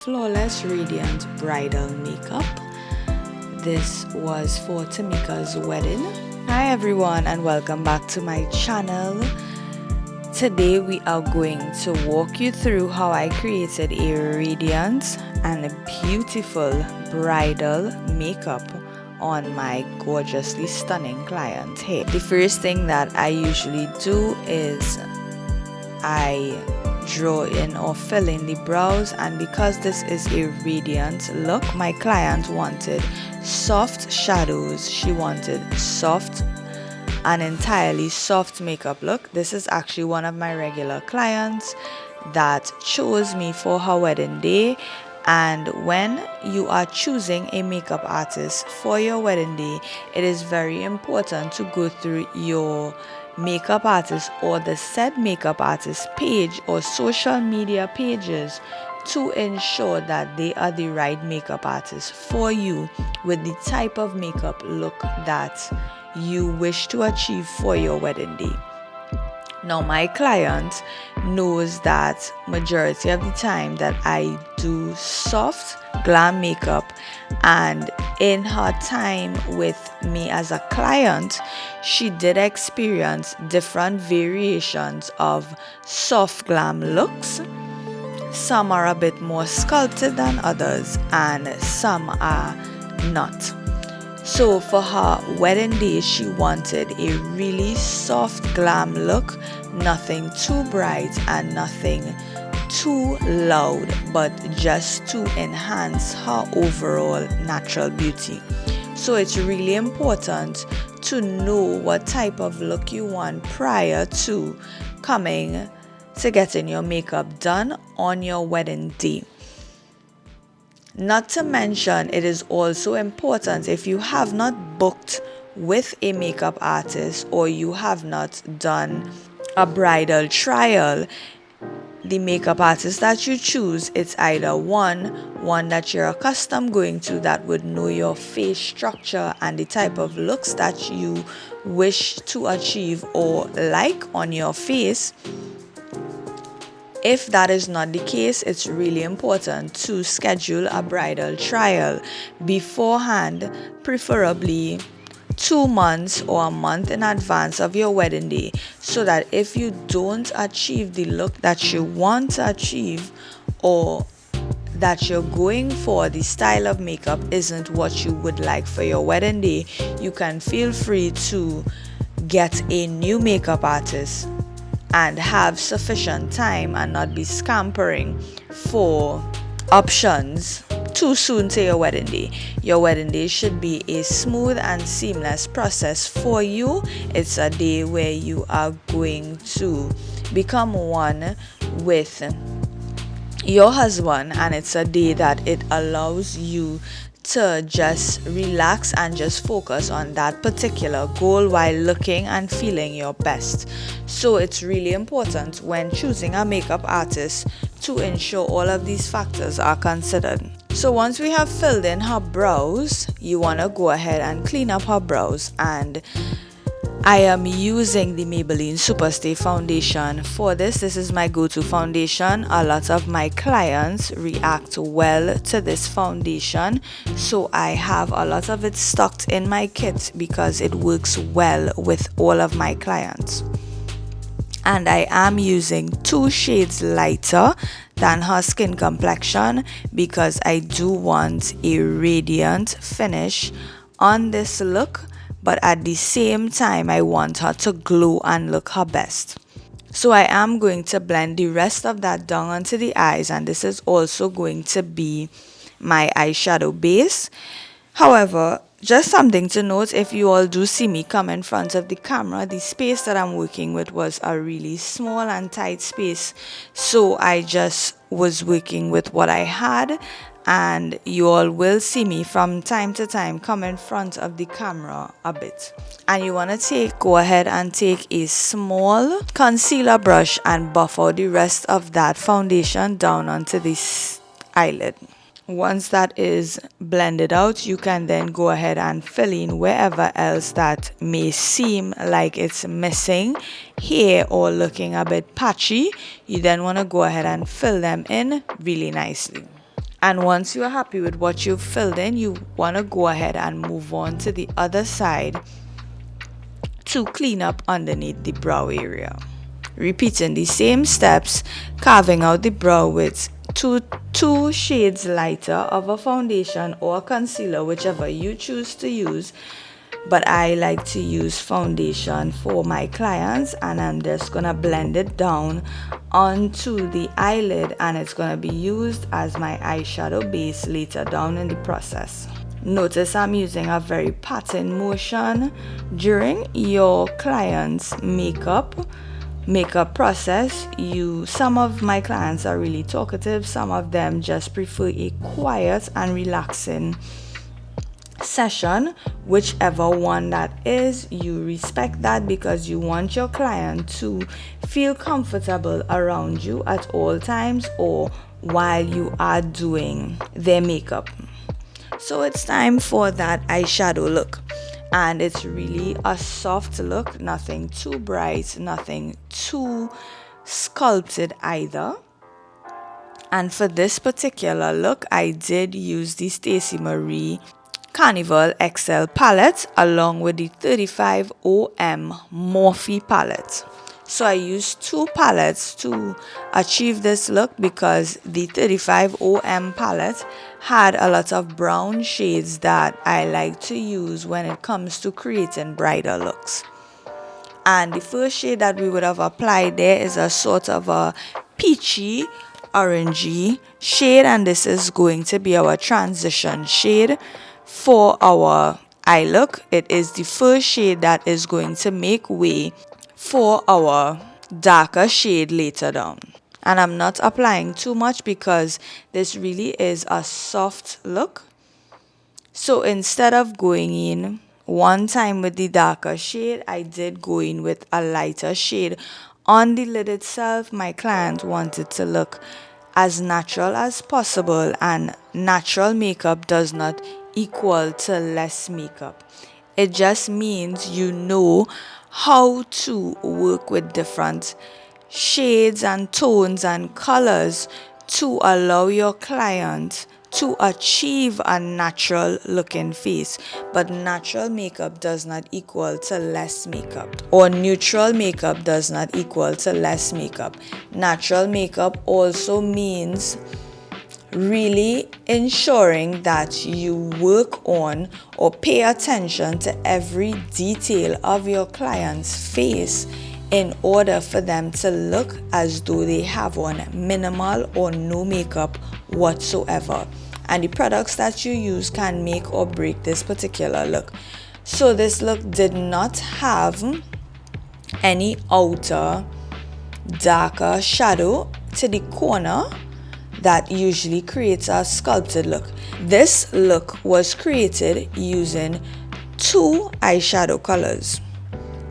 Flawless Radiant Bridal Makeup. This was for Tamika's wedding. Hi everyone and welcome back to my channel. Today we are going to walk you through how I created a radiant and a beautiful bridal makeup on my gorgeously stunning client here. The first thing that I usually do is I draw in or fill in the brows, and because this is a radiant look, my client wanted soft shadows. She wanted an entirely soft makeup look. This is actually one of my regular clients that chose me for her wedding day. And when you are choosing a makeup artist for your wedding day, it is very important to go through your makeup artist or the said makeup artist page or social media pages to ensure that they are the right makeup artist for you with the type of makeup look that you wish to achieve for your wedding day. Now my client knows that majority of the time that I do soft glam makeup, and in her time with me as a client, she did experience different variations of soft glam looks. Some are a bit more sculpted than others and some are not. So for her wedding day, she wanted a really soft glam look, nothing too bright and nothing too loud, but just to enhance her overall natural beauty. So it's really important to know what type of look you want prior to coming to getting your makeup done on your wedding day. Not to mention, it is also important, if you have not booked with a makeup artist or you have not done a bridal trial, the makeup artist that you choose, it's either one that you're accustomed going to, that would know your face structure and the type of looks that you wish to achieve or like on your face. If that is not the case, it's really important to schedule a bridal trial beforehand, preferably 2 months or a month in advance of your wedding day, so that if you don't achieve the look that you want to achieve, or that you're going for, the style of makeup isn't what you would like for your wedding day, you can feel free to get a new makeup artist and have sufficient time and not be scampering for options too soon to your wedding day. Your wedding day should be a smooth and seamless process for you. It's a day where you are going to become one with your husband, and it's a day that it allows you to just relax and just focus on that particular goal while looking and feeling your best. So it's really important when choosing a makeup artist to ensure all of these factors are considered. So once we have filled in her brows, you want to go ahead and clean up her brows, and I am using the Maybelline Superstay foundation for this. This is my go-to foundation. A lot of my clients react well to this foundation, so I have a lot of it stocked in my kit because it works well with all of my clients. And I am using 2 shades lighter than her skin complexion because I do want a radiant finish on this look, but at the same time I want her to glow and look her best. So I am going to blend the rest of that down onto the eyes, and this is also going to be my eyeshadow base. However, just something to note, if you all do see me come in front of the camera, the space that I'm working with was a really small and tight space, so I just was working with what I had. And you all will see me from time to time come in front of the camera a bit. And you want to go ahead and take a small concealer brush and buff out the rest of that foundation down onto this eyelid. Once that is blended out, you can then go ahead and fill in wherever else that may seem like it's missing here or looking a bit patchy. You then want to go ahead and fill them in really nicely. And once you're happy with what you've filled in, you want to go ahead and move on to the other side to clean up underneath the brow area. Repeating the same steps, carving out the brow with two shades lighter of a foundation or a concealer, whichever you choose to use. But I like to use foundation for my clients, and I'm just gonna blend it down onto the eyelid, and it's gonna be used as my eyeshadow base later down in the process. Notice I'm using a very pattern motion during your client's makeup process. Some of my clients are really talkative, some of them just prefer a quiet and relaxing session. Whichever one that is, you respect that, because you want your client to feel comfortable around you at all times or while you are doing their makeup. So it's time for that eyeshadow look, and it's really a soft look, nothing too bright, nothing too sculpted either. And for this particular look, I did use the Stacey Marie Carnival XL palette along with the 35 OM Morphe palette. So I used two palettes to achieve this look, because the 35 OM palette had a lot of brown shades that I like to use when it comes to creating bridal looks. And the first shade that we would have applied there is a sort of a peachy orangey shade, and this is going to be our transition shade for our eye look. It is the first shade that is going to make way for our darker shade later down. And I'm not applying too much because this really is a soft look. So instead of going in one time with the darker shade, I did go in with a lighter shade on the lid itself. My client wanted to look as natural as possible, and natural makeup does not equal to less makeup. It just means you know how to work with different shades and tones and colors to allow your client to achieve a natural looking face. But natural makeup does not equal to less makeup, or neutral makeup does not equal to less makeup. Natural makeup also means really ensuring that you work on or pay attention to every detail of your client's face in order for them to look as though they have on minimal or no makeup whatsoever. And the products that you use can make or break this particular look. So this look did not have any outer darker shadow to the corner that usually creates a sculpted look. This look was created using two eyeshadow colors.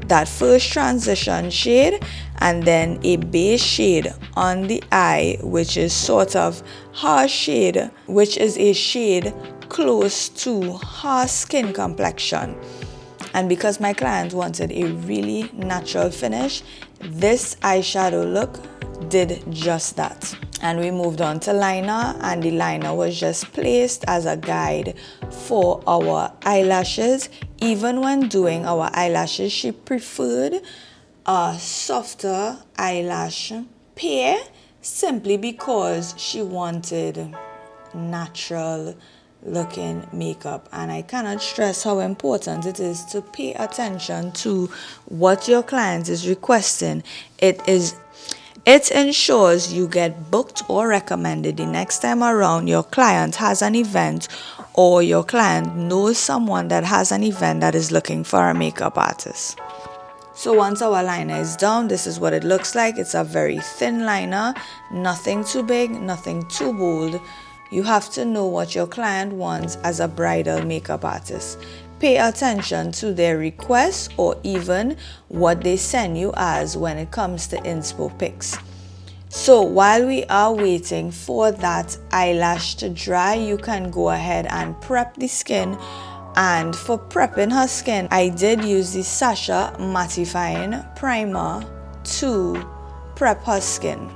That first transition shade and then a base shade on the eye, which is sort of her shade, which is a shade close to her skin complexion. And because my client wanted a really natural finish, this eyeshadow look did just that. And we moved on to liner, and the liner was just placed as a guide for our eyelashes. Even when doing our eyelashes, she preferred a softer eyelash pair simply because she wanted natural looking makeup. And I cannot stress how important it is to pay attention to what your client is requesting. It ensures you get booked or recommended the next time around your client has an event, or your client knows someone that has an event that is looking for a makeup artist. So once our liner is down, this is what it looks like. It's a very thin liner, nothing too big, nothing too bold. You have to know what your client wants as a bridal makeup artist. Pay attention to their requests or even what they send you as when it comes to inspo pics. So while we are waiting for that eyelash to dry, you can go ahead and prep the skin. And for prepping her skin, I did use the Sacha Mattifying Primer to prep her skin.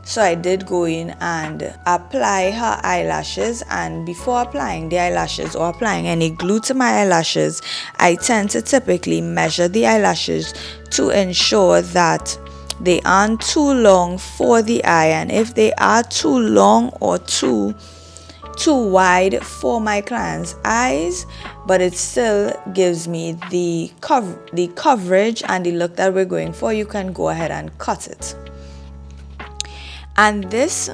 So I did go in and apply her eyelashes, and before applying the eyelashes or applying any glue to my eyelashes, I tend to typically measure the eyelashes to ensure that they aren't too long for the eye, and if they are too long or too wide for my client's eyes, but it still gives me the coverage and the look that we're going for, you can go ahead and cut it. And this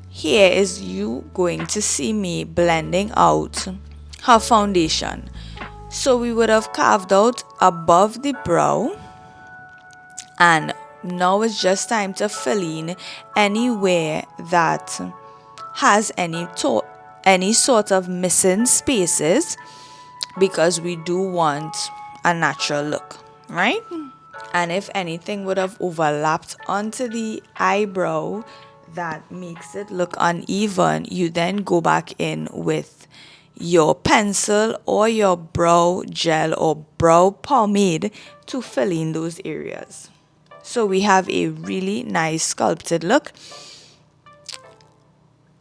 here is you going to see me blending out her foundation. So we would have carved out above the brow, and now it's just time to fill in anywhere that has any sort of missing spaces, because we do want a natural look, right? And if anything would have overlapped onto the eyebrow that makes it look uneven, you then go back in with your pencil or your brow gel or brow pomade to fill in those areas. So we have a really nice sculpted look.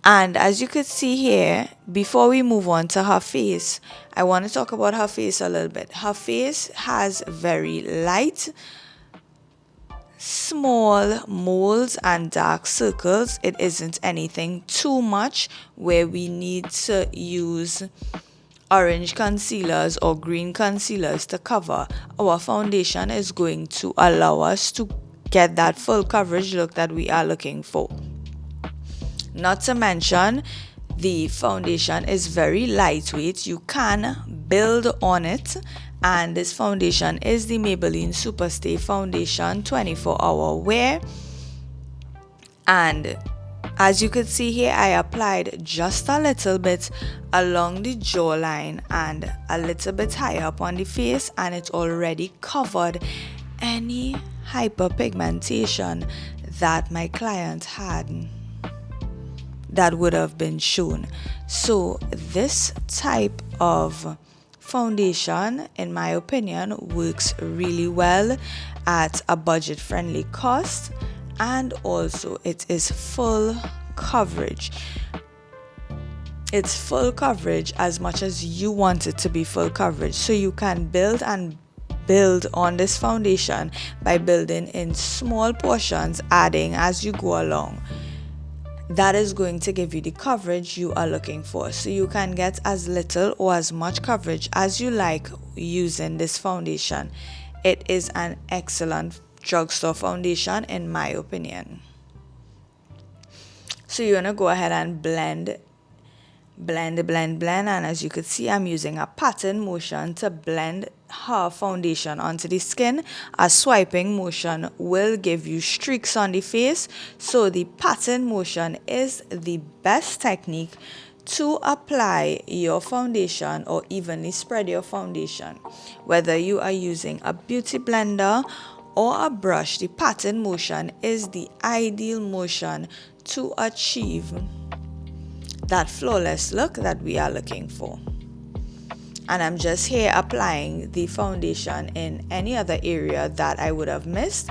And as you could see here, before we move on to her face, I want to talk about her face a little bit. Her face has very light, small moles and dark circles. It isn't anything too much where we need to use orange concealers or green concealers to cover. Our foundation is going to allow us to get that full coverage look that we are looking for. Not to mention, the foundation is very lightweight. You can build on it, and this foundation is the Maybelline Superstay Foundation 24-hour wear. And as you could see here, I applied just a little bit along the jawline and a little bit higher up on the face, and it already covered any hyperpigmentation that my client had that would have been shown. So this type of foundation, in my opinion, works really well at a budget-friendly cost, and also it is full coverage. It's full coverage as much as you want it to be full coverage. So you can build on this foundation by building in small portions, adding as you go along. That is going to give you the coverage you are looking for. So you can get as little or as much coverage as you like using this foundation. It is an excellent drugstore foundation in my opinion. So you're gonna go ahead and blend, and as you could see, I'm using a pattern motion to blend her foundation onto the skin. A swiping motion will give you streaks on the face, so the pattern motion is the best technique to apply your foundation or evenly spread your foundation. Whether you are using a beauty blender or a brush, the pattern motion is the ideal motion to achieve that flawless look that we are looking for. And I'm just here applying the foundation in any other area that I would have missed,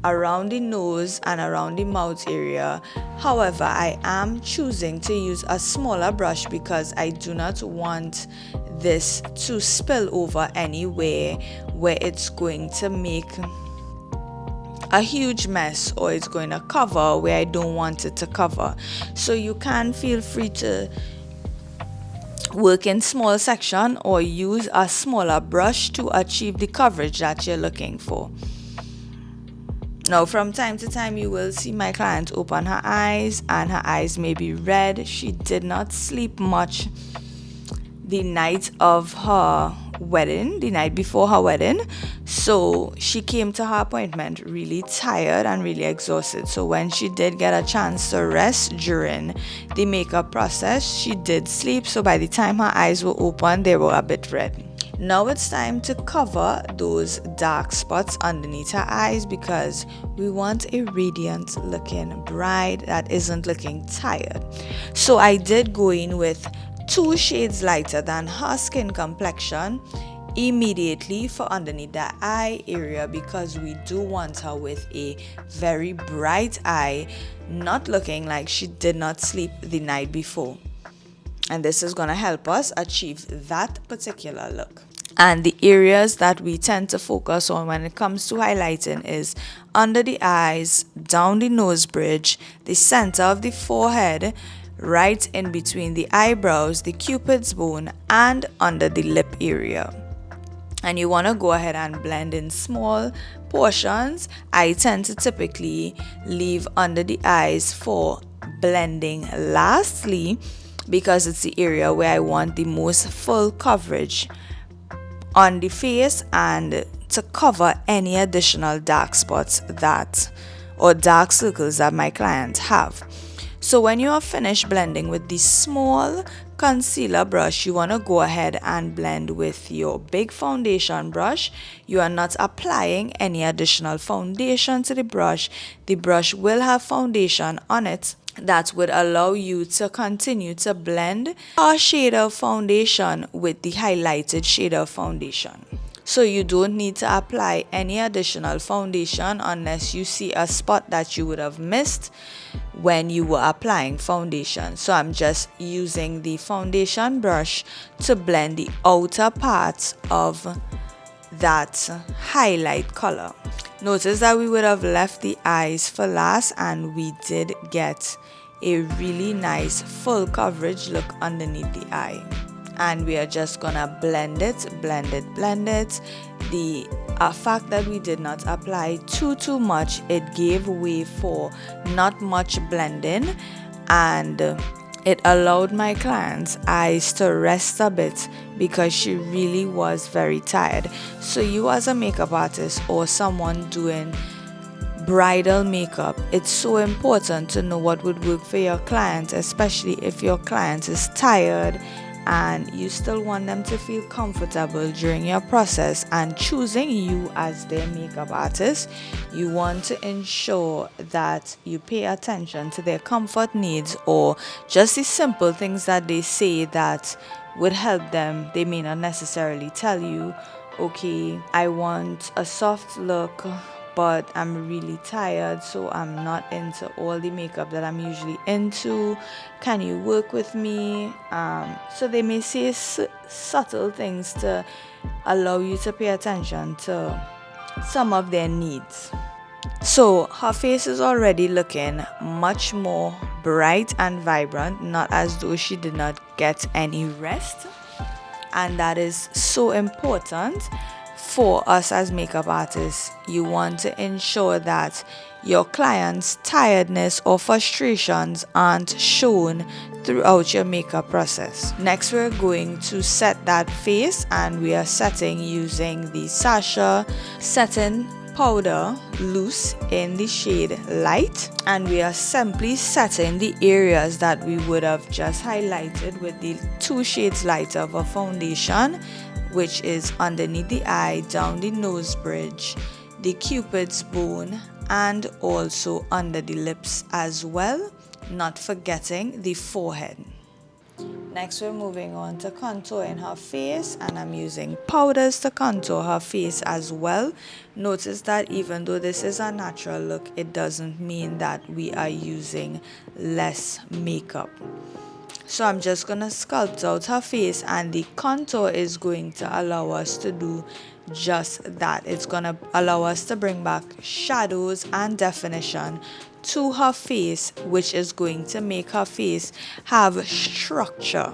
around the nose and around the mouth area. However, I am choosing to use a smaller brush because I do not want this to spill over anywhere where it's going to make a huge mess, or it's going to cover where I don't want it to cover. So you can feel free to work in small section or use a smaller brush to achieve the coverage that you're looking for. Now, from time to time, you will see my client open her eyes, and her eyes may be red. She did not sleep much the night of her wedding, the night before her wedding. So she came to her appointment really tired and really exhausted. So when she did get a chance to rest during the makeup process, she did sleep. So by the time her eyes were open, they were a bit red. Now it's time to cover those dark spots underneath her eyes, because we want a radiant looking bride that isn't looking tired. So I did go in with 2 shades lighter than her skin complexion, immediately for underneath the eye area, because we do want her with a very bright eye, not looking like she did not sleep the night before. And this is going to help us achieve that particular look. And the areas that we tend to focus on when it comes to highlighting is under the eyes, down the nose bridge, the center of the forehead, right in between the eyebrows, the cupid's bone, and under the lip area. And you want to go ahead and blend in small portions. I tend to typically leave under the eyes for blending lastly, because it's the area where I want the most full coverage on the face and to cover any additional dark spots or dark circles that my clients have. So when you are finished blending with the small concealer brush, you want to go ahead and blend with your big foundation brush. You are not applying any additional foundation to the brush. The brush will have foundation on it that would allow you to continue to blend a shade of foundation with the highlighted shade of foundation. So you don't need to apply any additional foundation unless you see a spot that you would have missed when you were applying foundation. So I'm just using the foundation brush to blend the outer parts of that highlight color. Notice that we would have left the eyes for last, and we did get a really nice full coverage look underneath the eye. And we are just gonna blend it. The fact that we did not apply too much, it gave way for not much blending, and it allowed my client's eyes to rest a bit because she really was very tired. So you as a makeup artist or someone doing bridal makeup, it's so important to know what would work for your client, especially if your client is tired and you still want them to feel comfortable during your process. And choosing you as their makeup artist, you want to ensure that you pay attention to their comfort needs, or just the simple things that they say that would help them. They may not necessarily tell you, okay, I want a soft look, but I'm really tired, so I'm not into all the makeup that I'm usually into. Can you work with me? So they may say subtle things to allow you to pay attention to some of their needs. So her face is already looking much more bright and vibrant, not as though she did not get any rest. And that is so important. For us as makeup artists, you want to ensure that your client's tiredness or frustrations aren't shown throughout your makeup process. Next, we're going to set that face, and we are setting using the Sasha setting powder loose in the shade light, and we are simply setting the areas that we would have just highlighted with the 2 shades lighter of a foundation, which is underneath the eye, down the nose bridge, the cupid's bone, and also under the lips as well, not forgetting the forehead. Next, we're moving on to contouring her face, and I'm using powders to contour her face as well. Notice that even though this is a natural look, it doesn't mean that we are using less makeup. So I'm just going to sculpt out her face, and the contour is going to allow us to do just that. It's going to allow us to bring back shadows and definition to her face, which is going to make her face have structure.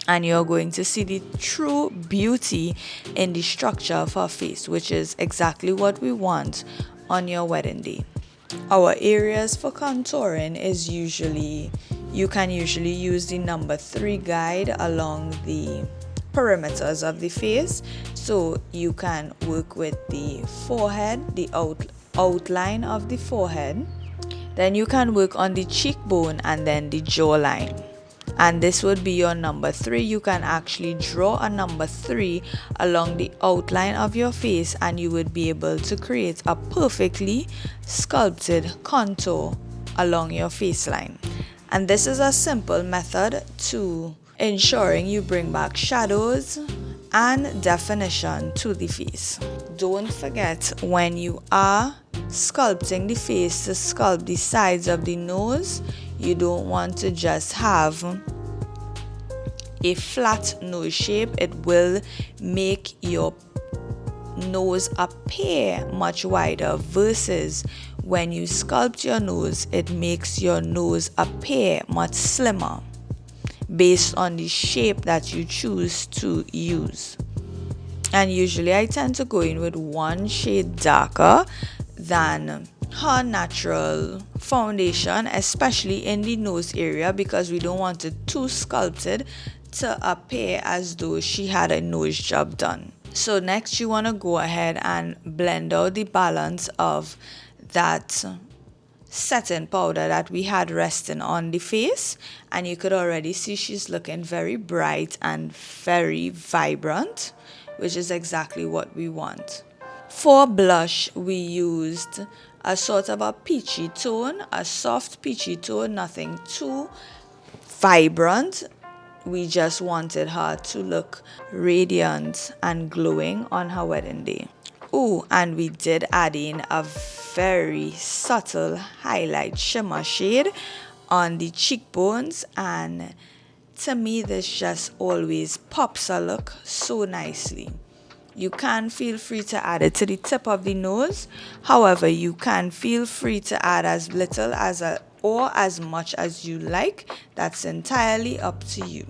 And you're going to see the true beauty in the structure of her face, which is exactly what we want on your wedding day. Our areas for contouring is you can usually use the number 3 guide along the perimeters of the face. So you can work with the forehead, the outline of the forehead. Then you can work on the cheekbone and then the jawline. And this would be your number 3. You can actually draw a number 3 along the outline of your face, and you would be able to create a perfectly sculpted contour along your face line. And this is a simple method to ensuring you bring back shadows and definition to the face. Don't forget, when you are sculpting the face, to sculpt the sides of the nose, you don't want to just have a flat nose shape. It will make your nose appear much wider, versus when you sculpt your nose, it makes your nose appear much slimmer based on the shape that you choose to use. And usually I tend to go in with one shade darker than her natural foundation, especially in the nose area, because we don't want it too sculpted to appear as though she had a nose job done. So next you want to go ahead and blend out the balance of that setting powder that we had resting on the face, and you could already see she's looking very bright and very vibrant, which is exactly what we want. For blush, we used a sort of a peachy tone, a soft peachy tone, nothing too vibrant. We just wanted her to look radiant and glowing on her wedding day. Oh, and we did add in a very subtle highlight shimmer shade on the cheekbones, and to me this just always pops a look so nicely. You can feel free to add it to the tip of the nose. However, you can feel free to add as little or as much as you like. That's entirely up to you.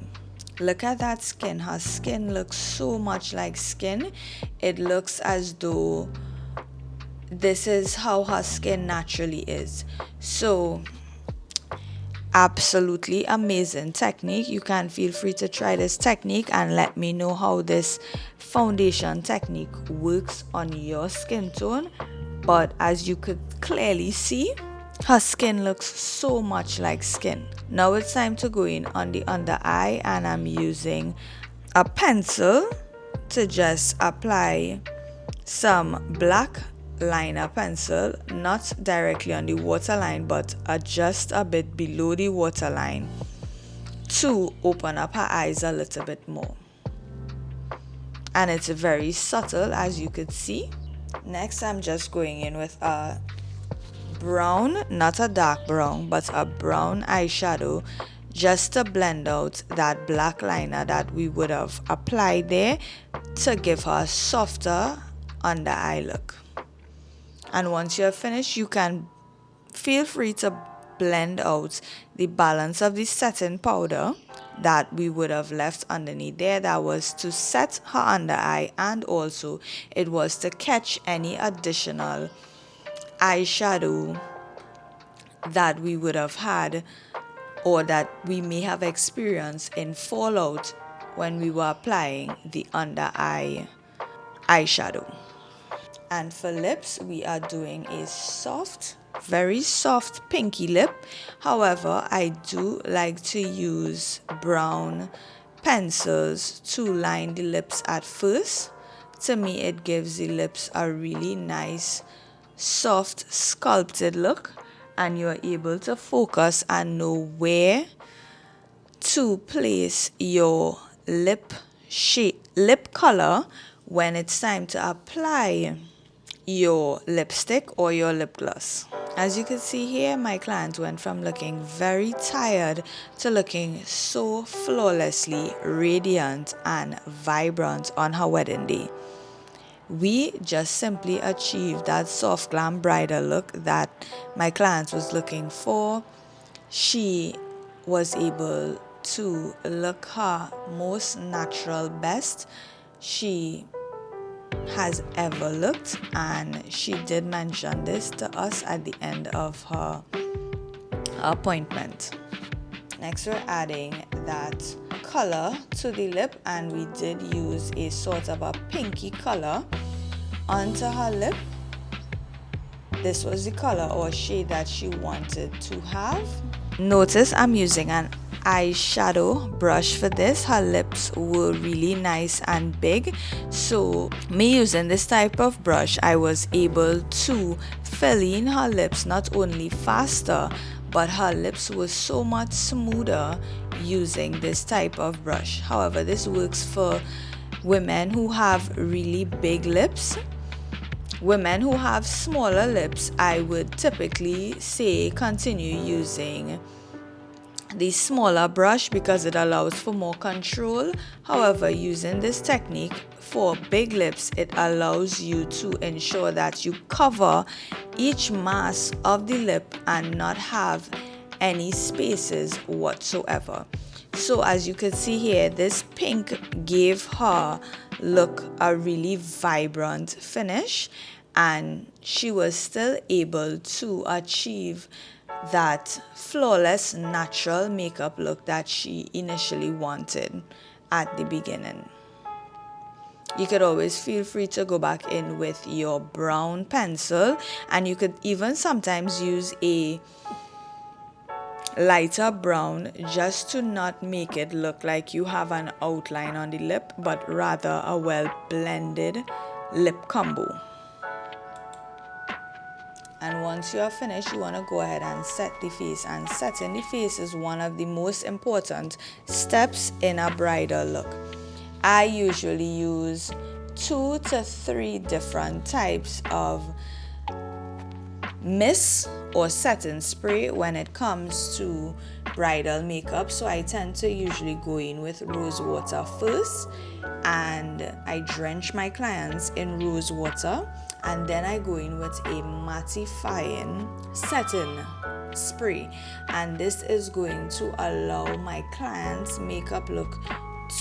Look at that skin. Her skin looks so much like skin. It looks as though this is how her skin naturally is. So absolutely amazing technique. You can feel free to try this technique and let me know how this foundation technique works on your skin tone. But as you could clearly see, her skin looks so much like skin. Now it's time to go in on the under eye, and I'm using a pencil to just apply some black liner pencil, not directly on the waterline but just a bit below the waterline, to open up her eyes a little bit more. And it's very subtle, as you could see. Next, I'm just going in with a brown, not a dark brown, but a brown eyeshadow, just to blend out that black liner that we would have applied there, to give her a softer under eye look. And once you're finished, you can feel free to blend out the balance of the setting powder that we would have left underneath there. That was to set her under eye, and also it was to catch any additional eyeshadow that we would have had or that we may have experienced in fallout when we were applying the under eye eyeshadow. And for lips, we are doing a soft, very soft pinky lip. However, I do like to use brown pencils to line the lips at first. To me, it gives the lips a really nice, soft, sculpted look, and you're able to focus and know where to place your lip color when it's time to apply your lipstick or your lip gloss. As you can see here, my client went from looking very tired to looking so flawlessly radiant and vibrant on her wedding day. We just simply achieved that soft glam bridal look that my client was looking for. She was able to look her most natural best she has ever looked, and she did mention this to us at the end of her appointment. Next, we're adding that color to the lip, and we did use a sort of a pinky color onto her lip. This was the color or shade that she wanted to have. Notice I'm using an eyeshadow brush for this. Her lips were really nice and big, so me using this type of brush, I was able to fill in her lips not only faster, but her lips were so much smoother using this type of brush. However, this works for women who have really big lips. Women who have smaller lips, I would typically say continue using the smaller brush because it allows for more control. However, using this technique for big lips, it allows you to ensure that you cover each mass of the lip and not have any spaces whatsoever. So as you can see here, this pink gave her look a really vibrant finish, and she was still able to achieve that flawless natural makeup look that she initially wanted at the beginning. You could always feel free to go back in with your brown pencil, and you could even sometimes use a lighter brown just to not make it look like you have an outline on the lip, but rather a well blended lip combo. And once you are finished, you want to go ahead and set the face. And setting the face is one of the most important steps in a bridal look. I usually use 2 to 3 different types of mist or setting spray when it comes to bridal makeup. So I tend to usually go in with rose water first, and I drench my clients in rose water, and then I go in with a mattifying setting spray, and this is going to allow my clients' makeup look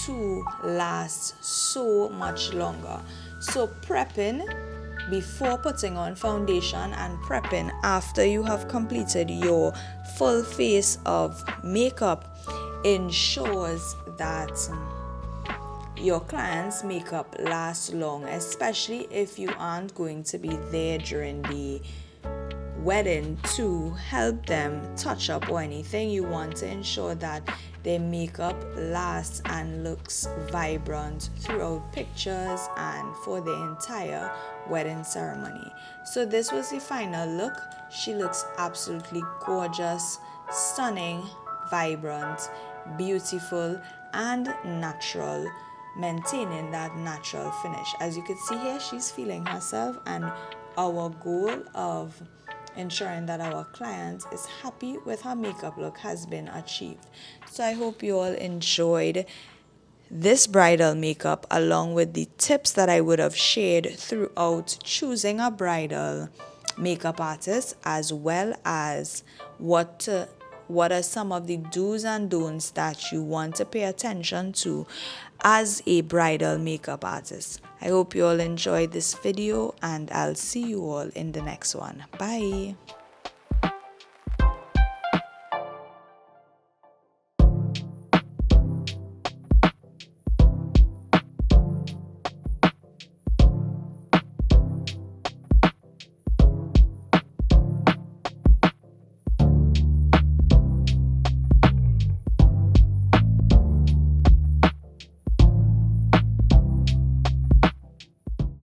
to last so much longer. So prepping before putting on foundation and prepping after you have completed your full face of makeup ensures that your client's makeup lasts long, especially if you aren't going to be there during the wedding to help them touch up or anything. You want to ensure that their makeup lasts and looks vibrant throughout pictures and for the entire wedding ceremony. So this was the final look. She looks absolutely gorgeous, stunning, vibrant, beautiful, and natural, maintaining that natural finish. As you can see here, she's feeling herself, and our goal of ensuring that our client is happy with her makeup look has been achieved. So I hope you all enjoyed this bridal makeup, along with the tips that I would have shared throughout choosing a bridal makeup artist, as well as what are some of the do's and don'ts that you want to pay attention to as a bridal makeup artist. I hope you all enjoyed this video, and I'll see you all in the next one. Bye.